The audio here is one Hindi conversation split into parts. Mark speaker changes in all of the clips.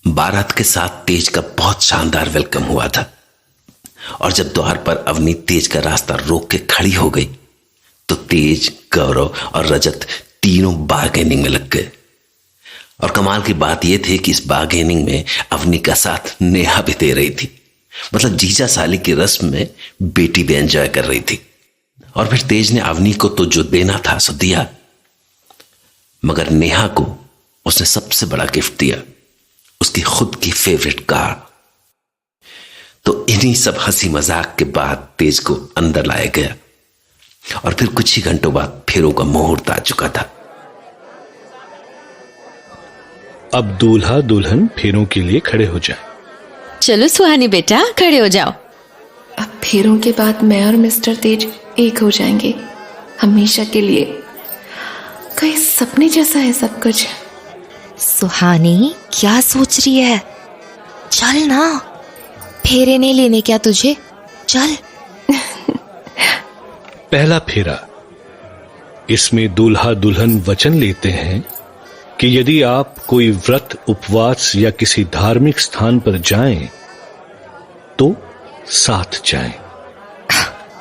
Speaker 1: बारात के साथ तेज का बहुत शानदार वेलकम हुआ था और जब द्वार पर अवनी तेज का रास्ता रोक के खड़ी हो गई तो तेज, गौरव और रजत तीनों बार्गेनिंग में लग गए। और कमाल की बात यह थी कि इस बार्गेनिंग में अवनी का साथ नेहा भी दे रही थी। मतलब जीजा साली की रस्म में बेटी भी एंजॉय कर रही थी। और फिर तेज ने अवनी को तो जो देना था सो दिया, मगर नेहा को उसने सबसे बड़ा गिफ्ट दिया, उसकी खुद की फेवरेट कार। तो इन्हीं सब हंसी मजाक के बाद तेज को अंदर लाया गया और फिर कुछ ही घंटों बाद फेरों का मुहूर्त आ चुका था।
Speaker 2: अब दूल्हा दुल्हन फेरों के लिए खड़े हो जाए।
Speaker 3: चलो सुहानी बेटा, खड़े हो जाओ।
Speaker 4: अब फेरों के बाद मैं और मिस्टर तेज एक हो जाएंगे हमेशा के लिए। कहीं सपने जैसा है सब कुछ।
Speaker 3: सुहानी क्या सोच रही है? चल ना, फेरे नहीं लेने क्या तुझे? चल।
Speaker 2: पहला फेरा। इसमें दूल्हा दुल्हन वचन लेते हैं कि यदि आप कोई व्रत, उपवास या किसी धार्मिक स्थान पर जाएं तो साथ जाएं।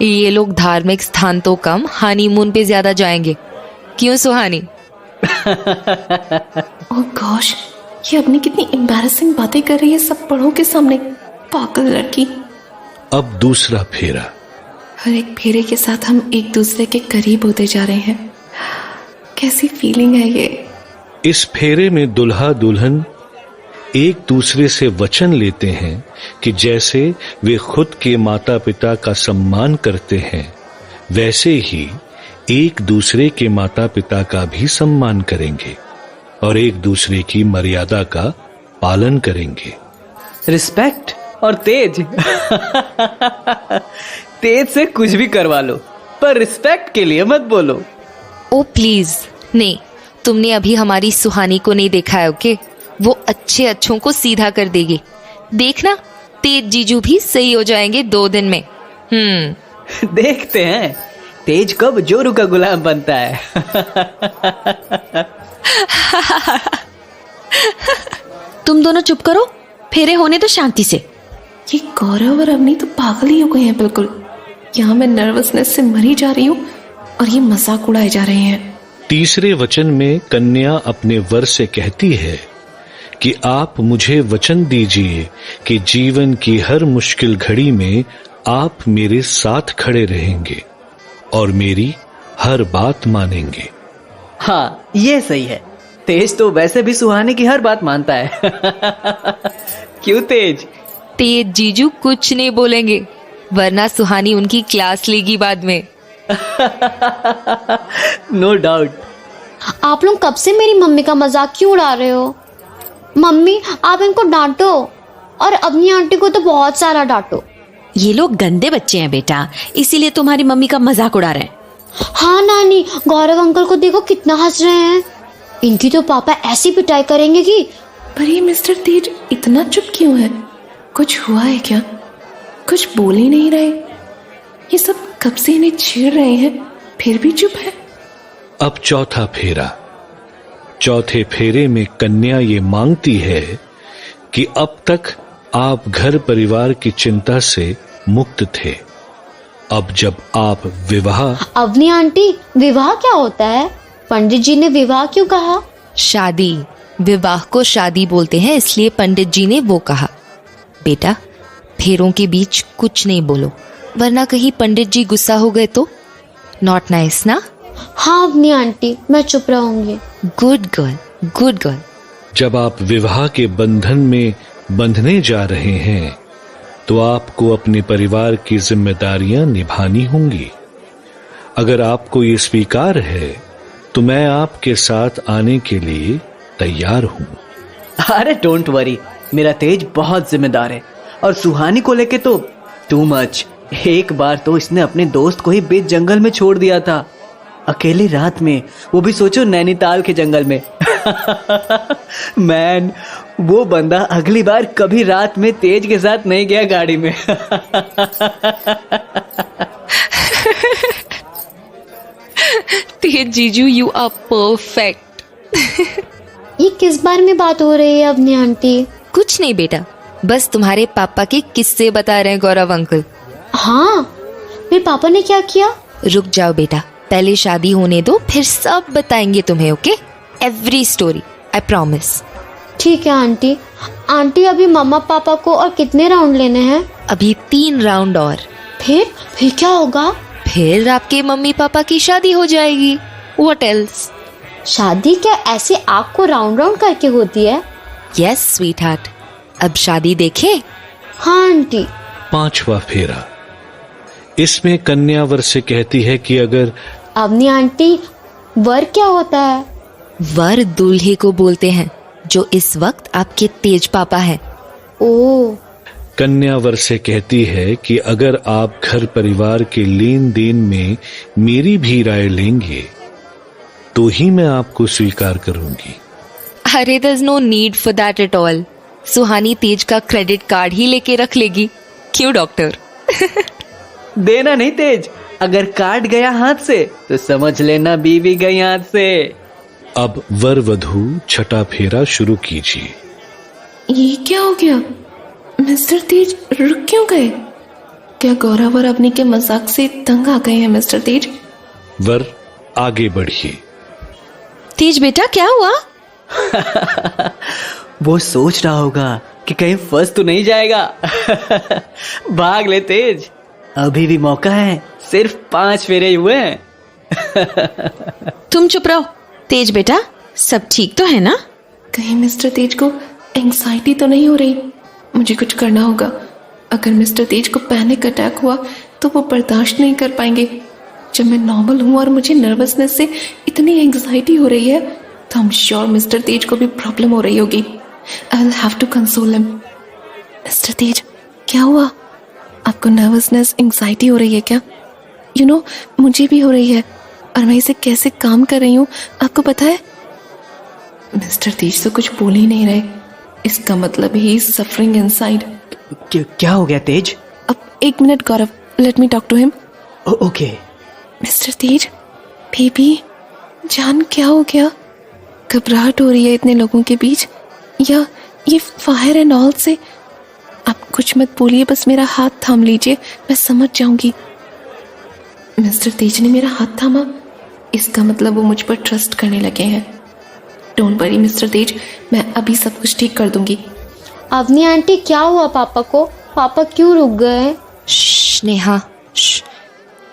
Speaker 3: ये लोग धार्मिक स्थान तो कम, हनीमून पे ज्यादा जाएंगे। क्यों सुहानी?
Speaker 4: ओह गॉश, ये अपनी कितनी एम्बैरेसिंग बातें कर रही है सब बड़ों के सामने। पागल लड़की।
Speaker 2: अब दूसरा फेरा।
Speaker 4: हर एक फेरे के साथ हम एक दूसरे के करीब होते जा रहे हैं। कैसी फीलिंग है ये।
Speaker 2: इस फेरे में दुल्हा दुल्हन एक दूसरे से वचन लेते हैं कि जैसे वे खुद के माता पिता का सम्मान करते हैं वैसे ही एक दूसरे के माता पिता का भी सम्मान करेंगे और एक दूसरे की मर्यादा का पालन करेंगे।
Speaker 5: रिस्पेक्ट और तेज। तेज से कुछ भी करवा लो पर रिस्पेक्ट के लिए मत बोलो।
Speaker 3: ओ प्लीज नहीं, तुमने अभी हमारी सुहानी को नहीं देखा है। ओके, वो अच्छे अच्छों को सीधा कर देगी। देखना, तेज जीजू भी सही हो जाएंगे 2 दिन में।
Speaker 5: देखते हैं तेज कब जोरू का गुलाम बनता है।
Speaker 3: तुम दोनों चुप करो, फेरे होने तो शांति से।
Speaker 4: ये गौरव और अवनी तो पागल ही हो गए हैं बिल्कुल। यहाँ मैं नर्वसनेस से मरी जा रही हूँ और ये मजाक उड़ाए जा रहे हैं।
Speaker 2: तीसरे वचन में कन्या अपने वर से कहती है कि आप मुझे वचन दीजिए कि जीवन की हर मुश्किल घड़ी में आप मेरे साथ खड़े रहेंगे और मेरी हर बात मानेंगे।
Speaker 5: हाँ, ये सही है। तेज तो वैसे भी सुहानी की हर बात मानता है। क्यों तेज?
Speaker 3: तेज जीजू कुछ नहीं बोलेंगे, वरना सुहानी उनकी क्लास लेगी बाद में।
Speaker 5: No doubt.
Speaker 6: आप लोग कब से मेरी मम्मी का मजाक क्यों उड़ा रहे हो? मम्मी, आप इनको डांटो और अपनी आंटी को तो बहुत सारा डांटो।
Speaker 3: ये लोग गंदे बच्चे हैं बेटा, इसीलिए तुम्हारी मम्मी का मजाक उड़ा रहे हैं।
Speaker 6: हाँ नानी, गौरव अंकल को देखो कितना हंस रहे हैं। इनकी तो पापा ऐसी पिटाई करेंगे कि।
Speaker 4: पर ये मिस्टर तेज इतना चुप क्यों है? कुछ हुआ है क्या? कुछ बोल ही नहीं रहे। ये सब कब से इन्हें छेड़ रहे हैं फिर भी चुप है।
Speaker 2: अब चौथा फेरा। चौथे फेरे में कन्या ये मांगती है कि अब तक आप घर परिवार की चिंता से मुक्त थे। अब जब आप विवाह।
Speaker 6: अवनी आंटी, विवाह क्या होता है? पंडित जी ने विवाह क्यों कहा?
Speaker 3: शादी। विवाह को शादी बोलते हैं, इसलिए पंडित जी ने वो कहा। बेटा, फेरों के बीच कुछ नहीं बोलो, वरना कहीं पंडित जी गुस्सा हो गए तो। नॉट नाइस ना?
Speaker 6: हाँ अवनी आंटी, मैं चुप रहूंगी।
Speaker 3: Good girl, good girl.
Speaker 2: जब आप विवाह के बंधन में बंधने जा रहे हैं तो आपको अपने परिवार की जिम्मेदारियां निभानी होंगी। अगर आपको ये स्वीकार है तो मैं आपके साथ आने के लिए तैयार हूँ।
Speaker 5: अरे डोंट वरी, मेरा तेज बहुत जिम्मेदार है और सुहानी को लेके तो टू मच। एक बार तो इसने अपने दोस्त को ही बीच जंगल में छोड़ दिया था, अकेली रात में, वो भी सोचो नैनीताल के जंगल में। मैन, वो बंदा अगली बार कभी रात में तेज के साथ नहीं गया गाड़ी में।
Speaker 3: तेज जीजू, यू आर परफेक्ट।
Speaker 6: ये किस बारे में बात हो रही है अवनी आंटी?
Speaker 3: कुछ नहीं बेटा, बस तुम्हारे पापा के किस्से बता रहे हैं गौरव अंकल।
Speaker 6: हाँ, मेरे पापा ने क्या किया?
Speaker 3: रुक जाओ बेटा, पहले शादी होने दो, फिर सब बताएंगे तुम्हें। Okay, every story, I promise.
Speaker 6: ठीक है आंटी। आंटी अभी मम्मा पापा को और कितने राउंड लेने हैं?
Speaker 3: अभी 3 राउंड और।
Speaker 6: फिर क्या होगा?
Speaker 3: फिर आपके मम्मी पापा की शादी हो जाएगी। What else?
Speaker 6: शादी क्या ऐसे आँख को राउंड राउंड करके होती है?
Speaker 3: यस स्वीट हार्ट, अब शादी देखे?
Speaker 6: हाँ आंटी।
Speaker 2: 5वां फेरा। इसमें कन्या वर से कहती है कि अगर
Speaker 6: अवनी आंटी, वर क्या होता है?
Speaker 3: वर दूल्हे को बोलते हैं जो इस वक्त आपके तेज पापा हैं।
Speaker 6: ओ,
Speaker 2: कन्या वर से कहती है कि अगर आप घर परिवार के लेन देन में मेरी भी राय लेंगे तो ही मैं आपको स्वीकार करूंगी।
Speaker 3: अरे there is no need for that at all. Suhani Tej का क्रेडिट कार्ड ही लेके रख लेगी। क्यों डॉक्टर?
Speaker 5: देना नहीं तेज, अगर कार्ड गया हाथ से तो समझ लेना बीवी गई हाथ से।
Speaker 2: अब वर वधू छठा फेरा शुरू कीजिए।
Speaker 4: ये क्या हो गया? मिस्टर तेज रुक क्यों गए? क्या गौरव और अवनी के मजाक से तंग आ गए हैं मिस्टर तेज?
Speaker 2: वर आगे बढ़िए।
Speaker 3: तेज बेटा क्या हुआ?
Speaker 5: वो सोच रहा होगा कि कहीं फंस तो नहीं जाएगा। भाग ले तेज, अभी भी मौका है, सिर्फ 5 फेरे हुए हैं।
Speaker 7: तुम चुप रहो। तेज बेटा, सब ठीक तो है ना?
Speaker 4: कहीं मिस्टर तेज को एंग्जाइटी तो नहीं हो रही? मुझे कुछ करना होगा। अगर मिस्टर तेज को पैनिक अटैक हुआ तो वो बर्दाश्त नहीं कर पाएंगे। जब मैं नॉर्मल हूँ और मुझे नर्वसनेस से इतनी एंग्जाइटी हो रही है तो I'm sure मिस्टर तेज को भी प्रॉब्लम हो रही होगी। I will have to console him। Mister Tej, क्या हुआ? आपको नर्वसनेस एंग्जाइटी हो रही है क्या? You know, मुझे भी हो रही है और मैं इसे कैसे काम कर रही हूँ आपको पता है? मिस्टर तेज तो कुछ बोल ही नहीं रहे। इसका मतलब ही सफरिंग इनसाइड।
Speaker 5: क्या हो गया तेज?
Speaker 4: अब 1 minute Gaurav, let me talk to him.
Speaker 5: Okay.
Speaker 4: Mister Tej, baby जान, क्या हो गया? घबराहट हो रही है इतने लोगों के बीच, या ये फायर एंड ऑल से? आप कुछ मत बोलिए, बस मेरा हाथ थाम लीजिए, मैं समझ जाऊंगी। मिस्टर तेज ने मेरा हाथ थामा, इसका मतलब वो मुझ पर ट्रस्ट करने लगे हैं। डोंट वरी मिस्टर तेज, मैं अभी सब कुछ ठीक कर दूंगी।
Speaker 6: अवनी आंटी, क्या हुआ पापा को? पापा क्यों रुक गए?
Speaker 3: नेहा,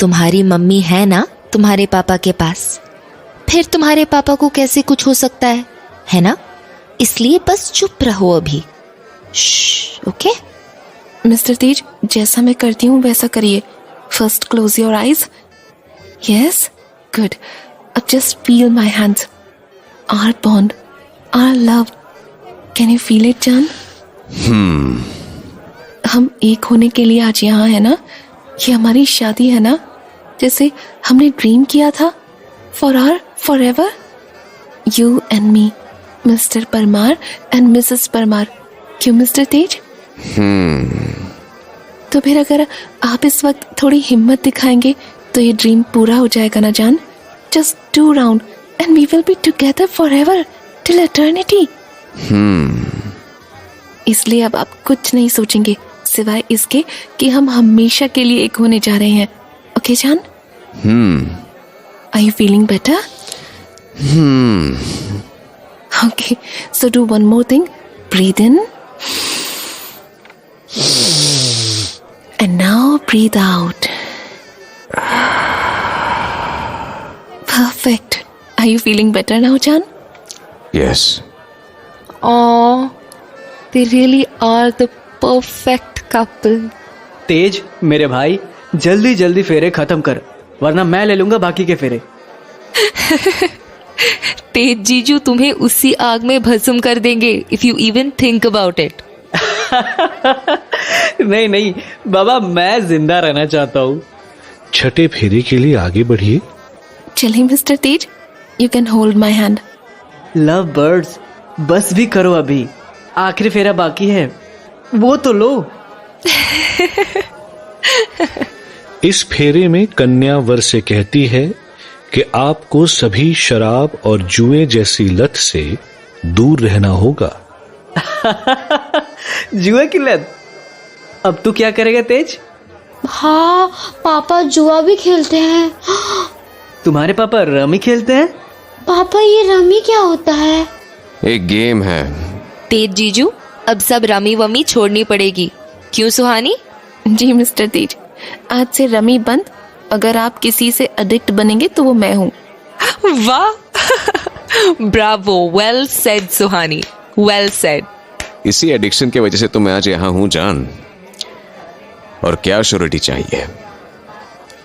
Speaker 3: तुम्हारी मम्मी है ना तुम्हारे पापा के पास, फिर तुम्हारे पापा को कैसे कुछ हो सकता है ना? इसलिए बस चुप रहो अभी। ओके
Speaker 4: मिस्टर तेज, जैसा मैं करती हूँ वैसा करिए। First close your eyes. Yes, good. अब just feel my hands, our bond, our love. Can you feel it जान? हम एक होने के लिए आज यहाँ है ना? ये हमारी शादी है ना, जैसे हमने ड्रीम किया था। For our forever, you and me, mister Parmar and missus Parmar. क्यों मिस्टर तेज? तो फिर अगर आप इस वक्त थोड़ी हिम्मत दिखाएंगे तो ये ड्रीम पूरा हो जाएगा ना जान? Just 2 round and we will be together forever till eternity. इसलिए अब आप कुछ नहीं सोचेंगे सिवाय इसके कि हम हमेशा के लिए एक होने जा रहे हैं। ओके जान? Are you feeling better? Okay, so do one more thing. Breathe in. And now breathe out. Perfect. Are you feeling better now, Jan?
Speaker 1: Yes.
Speaker 3: Oh, they really are the perfect couple.
Speaker 5: तेज मेरे भाई, जल्दी जल्दी फेरे खत्म कर, वरना मैं ले लूंगा बाकी के फेरे।
Speaker 3: तेज जीजू तुम्हें उसी आग में भस्म कर देंगे if you even think about it.
Speaker 5: नहीं नहीं बाबा, मैं जिंदा रहना चाहता हूँ।
Speaker 2: छठे फेरे के लिए आगे बढ़िए।
Speaker 4: चलिए mister Tej, you can hold my hand.
Speaker 5: Love birds, बस भी करो, अभी आखिरी फेरा बाकी है, वो तो लो।
Speaker 2: इस फेरे में कन्या वर से कहती है कि आपको सभी शराब और जुए जैसी लत से दूर रहना होगा।
Speaker 5: जुआ की लत। अब तू क्या करेगा तेज?
Speaker 6: हाँ पापा जुआ भी खेलते हैं।
Speaker 5: तुम्हारे पापा रमी खेलते हैं?
Speaker 6: पापा ये रमी क्या होता है?
Speaker 8: एक गेम है।
Speaker 3: तेज जीजू, अब सब रमी वमी छोड़नी पड़ेगी, क्यों सुहानी?
Speaker 4: जी मिस्टर तेज, आज से रमी बंद। अगर आप किसी से एडिक्ट बनेंगे तो वो मैं हूँ।
Speaker 3: वाह ब्रावो, वेल सेड सुहानी, वेल सेड।
Speaker 8: इसी एडिक्शन की वजह से तो मैं आज यहाँ हूँ जान। और क्या श्योरिटी चाहिए?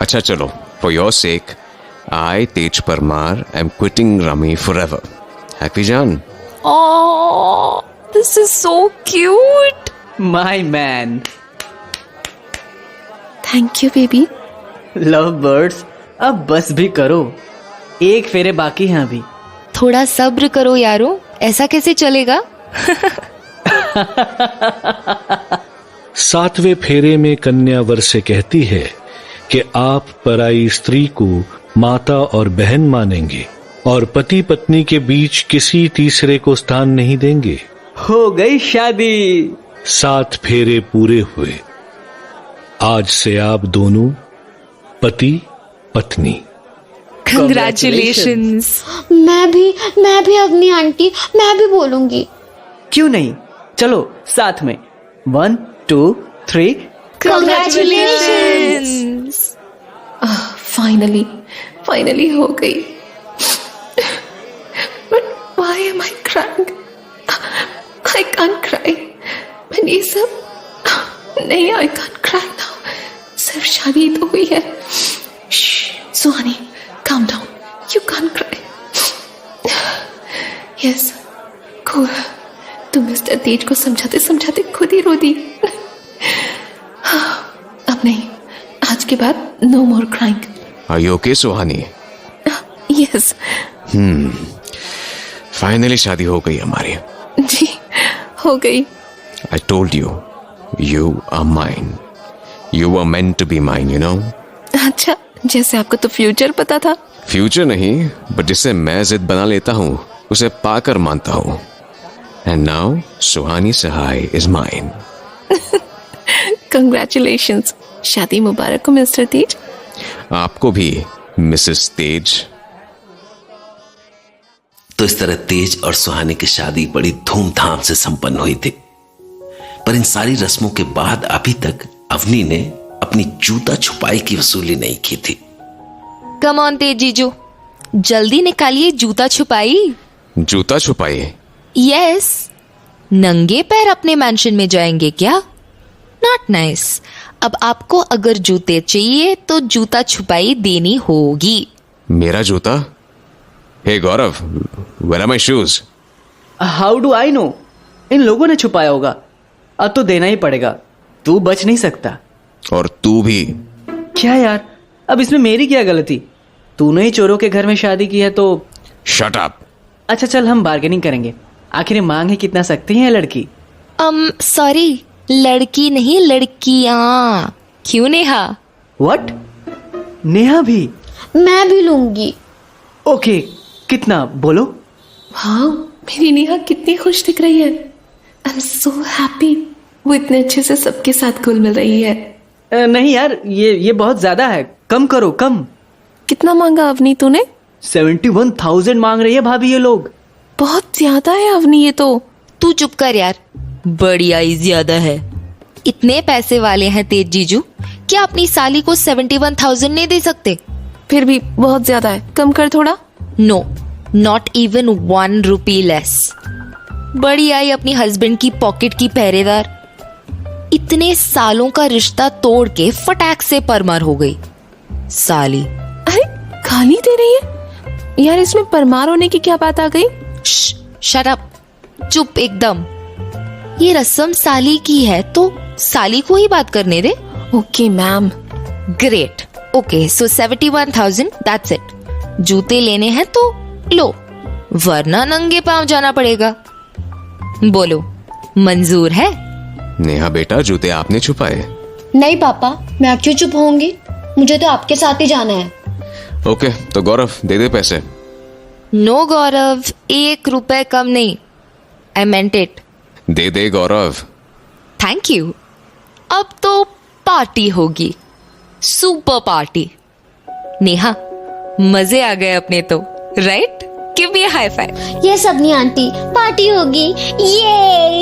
Speaker 8: अच्छा चलो, for your sake I Tej Parmar I am quitting rummy forever. Happy जान?
Speaker 3: Oh, this is so cute.
Speaker 5: My man.
Speaker 4: Thank you baby.
Speaker 5: Love birds, अब बस भी करो, एक फेरे बाकी हैं अभी।
Speaker 3: थोड़ा सब्र करो यारो, ऐसा कैसे चलेगा?
Speaker 2: 7वें फेरे में कन्या वर से कहती है कि आप पराई स्त्री को माता और बहन मानेंगे और पति पत्नी के बीच किसी तीसरे को स्थान नहीं देंगे।
Speaker 5: हो गई शादी।
Speaker 2: 7 फेरे पूरे हुए। आज से आप दोनों पति पत्नी।
Speaker 3: Congratulations.
Speaker 6: मैं भी अपनी आंटी, मैं भी बोलूंगी।
Speaker 5: क्यों नहीं, चलो साथ में। 1 2 3।
Speaker 3: Congratulations.
Speaker 4: फाइनली हो गई। But why am I crying? I can't cry. मैंने ये सब नहीं, आई कांट क्राई नाउ। सिर्फ शादी तो हुई है। सुहानी, calm down. You can't cry. Yes, cool. तू मिस्टर तेज को समझाते समझाते खुद ही रो दी। अब नहीं, आज के बाद no more crying.
Speaker 8: Are you okay, Suhani?
Speaker 4: Yes.
Speaker 8: Finally शादी हो गई हमारी।
Speaker 4: जी, हो गई।
Speaker 8: I told you, you are mine. You were meant to be mine, you know?
Speaker 4: अच्छा, जैसे आपको तो फ्यूचर पता था।
Speaker 8: फ्यूचर नहीं, बट जिसे मैं जिद बना लेता हूँ उसे पाकर मानता हूँ। And now Suhani Sahay is mine.
Speaker 4: Congratulations, शादी मुबारक हो मिस्टर तेज।
Speaker 8: आपको भी मिसेस तेज।
Speaker 1: तो इस तरह तेज और सुहानी की शादी बड़ी धूमधाम से संपन्न हुई थी। पर इन सारी रस्मों के बाद अभी तक अवनी ने अपनी जूता छुपाई की वसूली नहीं की थी।
Speaker 3: कम ऑन तेज जीजू, जल्दी निकालिए जूता छुपाई।
Speaker 8: जूता छुपाई?
Speaker 3: यस, नंगे पैर अपने मैंशन में जाएंगे क्या? Not nice. अब आपको अगर जूते चाहिए तो जूता छुपाई देनी होगी।
Speaker 8: मेरा जूता? Hey Gaurav, where are my shoes?
Speaker 5: How do I know? इन लोगों ने छुपाया होगा। अब तो देना ही पड़ेगा, तू बच नहीं सकता।
Speaker 8: और तू भी।
Speaker 5: क्या यार, अब इसमें मेरी क्या गलती? तूने ही चोरों के घर में शादी की है तो।
Speaker 8: Shut up.
Speaker 5: अच्छा चल, हम बार्गेनिंग करेंगे। आखिर मांग ही कितना सकती है लड़की।
Speaker 3: सॉरी, लड़की नहीं लड़कियां। क्यों नेहा?
Speaker 5: व्हाट? नेहा भी?
Speaker 6: मैं भी लूंगी।
Speaker 5: ओके, कितना बोलो?
Speaker 4: वाह, मेरी नेहा कितनी खुश दिख रही है। I am so happy. वो इतने अच्छे से सबके साथ घुल मिल रही है।
Speaker 5: नहीं यार, ये बहुत ज्यादा है, कम करो कम।
Speaker 4: कितना मांगा अवनी तूने?
Speaker 5: 71,000 मांग रही है भाभी ये लोग।
Speaker 4: बहुत ज्यादा है अवनी ये तो।
Speaker 3: तू चुप कर यार, बढ़िया ही ज्यादा है। इतने पैसे वाले हैं तेज जीजू, क्या अपनी साली को 71,000 नहीं दे सकते?
Speaker 4: फिर भी बहुत ज्यादा है, कम कर थोड़ा।
Speaker 3: No, not even 1 rupee less. बड़ी आई अपनी हस्बैंड की पॉकेट की पहरेदार। इतने सालों का रिश्ता तोड़ के फटाक से परमार हो गई साली।
Speaker 4: अरे गाली दे रही है यार, इसमें परमार होने की क्या बात आ गई?
Speaker 3: शट अप, चुप एकदम। ये रस्म साली की है तो साली को ही बात करने दे।
Speaker 4: Okay ma'am.
Speaker 3: Great, okay, so 71,000, that's it. जूते लेने हैं तो लो, वरना नंगे पांव जाना पड़ेगा। बोलो, मंजूर है?
Speaker 8: नेहा बेटा, जूते आपने छुपाए?
Speaker 6: नहीं पापा, मैं क्यों चुप होंगी? मुझे तो आपके साथ ही जाना है।
Speaker 8: ओके, तो गौरव दे दे पैसे।
Speaker 3: नो गौरव, 1 रुपए कम नहीं। I meant it.
Speaker 8: दे दे गौरव।
Speaker 3: Thank you. अब तो पार्टी होगी, सुपर पार्टी। नेहा, मजे आ गए अपने तो, right? Give me a high five.
Speaker 6: ये सब नहीं आंटी, पार्टी होगी, ये